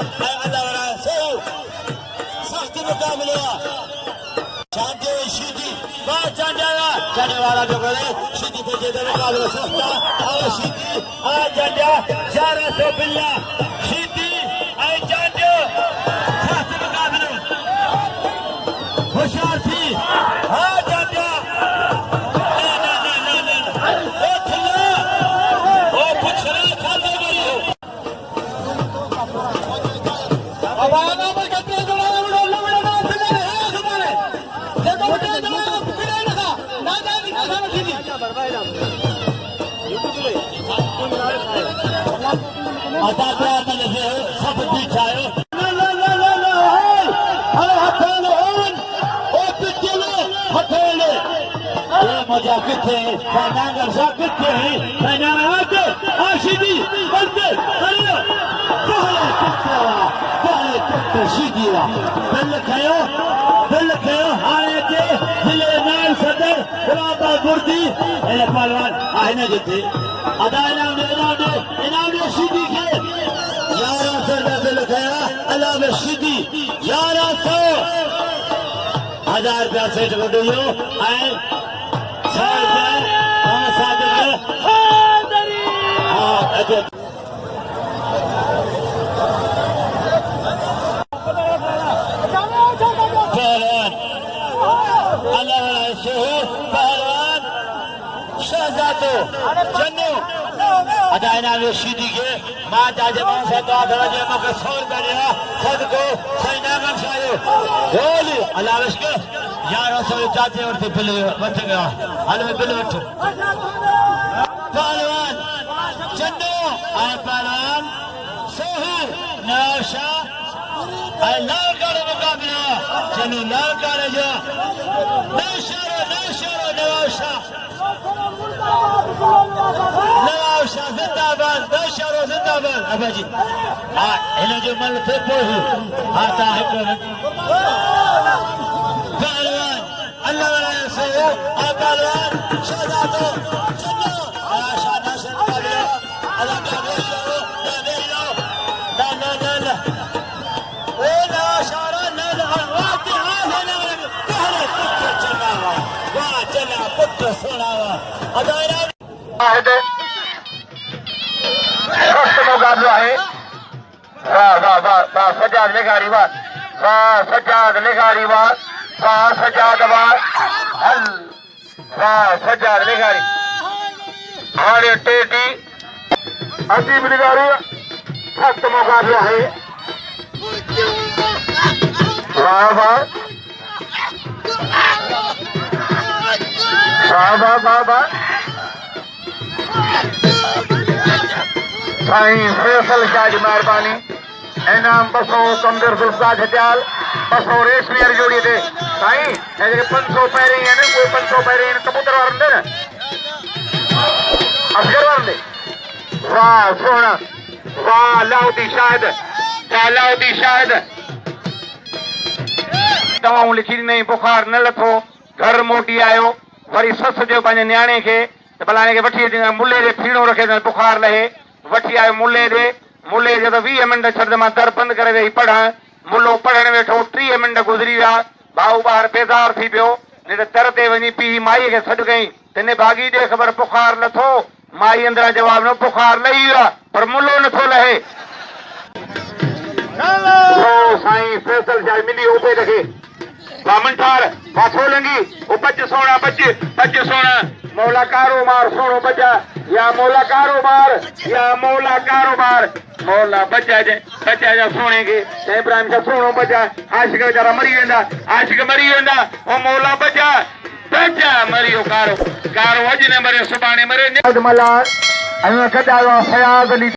अल्लाह वाला सही सख्त मुकाबला चांदे शीदी बात चांदेगा चांदे वाला जो करे शीदी पे जेदे मुकाबला सख्ता और शीदी आ चांदा 1100 बिल्ला शीदी आई चांदे सख्त मुकाबला होशियार थी हाँ चांदा सब बिछायो मजा किथे फाइनल सा किथे फाइनल आते आशिदी बंदे अरे पहले किथे शीदीवा बिल खायो हाने के जिले नाल सदर गुलाबा गुर्दी ए पहलवान आने जिथे अदा इनाम दे शीदी के 1100 दिल खाया अल्लाह में शीदी 1100 1000 रुपया सेट कर दो आए शीदी के मां जाजे मां से तो आखिर जे मौके 100 रुपया दिया खुद को सैना का शायो बोली अल्लाह के 1100 जाते और बिल बैठ गया हाल में बिल बैठ पहलवान चन्नू आए पहलवान सोहू नौशा आए लाल काले मुकाबला चन्नू लाल काले जो नौशा नौशा जिंदाबाद नौशा जिंदाबाद अबाजी हाँ इन्हें जो मल थे पोही आता है पहलवान अल्लाह वाला सोहू आए पहलवान शहजादो चन्नू नौशा नौशा मुकाबला अल्लाह का नौशा ना ओ नौशा पुत्र सोनावा अदायरा सख्त मुकाबला है वाह वाह वाह वाह सज्जाद लिखारी वाह सज्जाद लिखारी वाह सज्जाद वाह सज्जाद लिखारी हमारे टेटी अजीब लिखारी सख्त मुकाबला है वाह वाह साईं फैसल शाह जी मेहरबानी इनाम 200 कमदर जुल्फा छत्याल 200 रेशमी जोड़ी थे साईं 500 पैरे हैं ना कोई 500 पैरे हैं कबूतर वारंदे ना असगर वारंदे वाह सोना वाह लाउदी शायद दवाऊं लिखी नहीं बुखार न लथो घर मोटी आयो वरी सस जो पंहिंजे न्याणे खे भलाणे खे वठी अची मुले जे फीणो रखे बुखार लहे वठी आयो मुले जे तो 20 मिंट छॾ मां दर बंदि करे वेही पढ़ा मुलो पढ़ण वेठो 30 मिंट गुज़री विया भाऊ ॿार बेज़ार थी पियो न त दर ते वञी पीउ माई खे सॾु कई तिने भागी ॾे ख़बर बुखार लथो माई अंदरां जवाब न बुखार लही वियो पर मुलो नथो लहे साईं फैसल शाह मिली उबे रखे बामन ठार पासो लंगी ओ बच सोना बच सोना मौला कारोबार सोनो बचा या मौला कारोबार मौला बचा जा सोने के इब्राहिम का सोनो बचा आशिक बेचारा मरी वेंदा ओ मौला बचा मरियो कारो अज ने मरे सुभाणे मरे मला अन कदायो फयाज अली